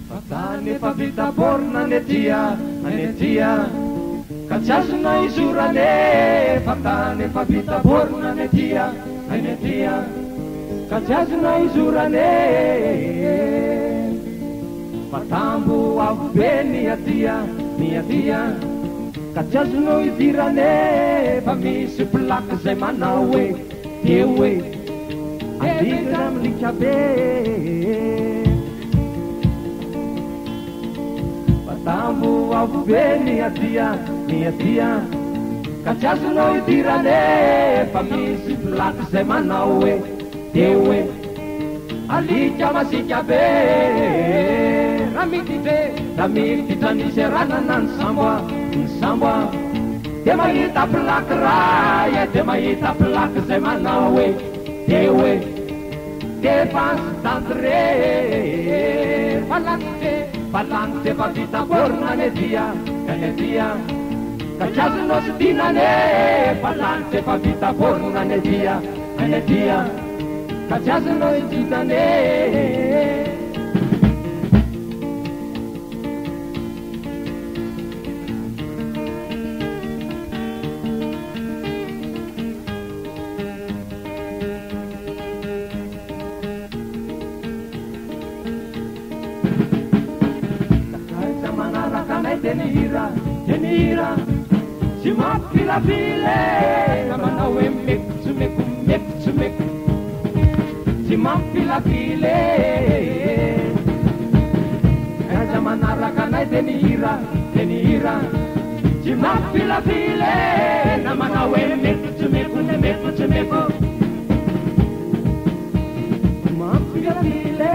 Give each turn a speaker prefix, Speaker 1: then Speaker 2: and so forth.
Speaker 1: Fatany efa vita borina any atia ka tsy azona izorane. Fatany efa vita borina any atia ka tsy azona izorane. Fatambo avo be ny atia ka tsy azona idirane. Fa misy plaky zay manao hoe eo hoe andikana amin'lika be. Fatambo avo be ny atia ka tsy azona idirane. Fa misy plaky zay manao hoe eo hoe alika masika be. Ramiditra nisy ranana ny samboa de mahita plaky ray. De mahita plaky zay manao hoe eo hoe dépense d'entrée. Falanitse fa vita borina any atia ka tsy azonao sy dinane. Falanitse fa vita borina any atia ka tsy azonao sy dinane. Denira si mampilapile na manao hoe meko si mampilapile. Aza manaraka anay denira si mampilapile na manao hoe meko mampilapile.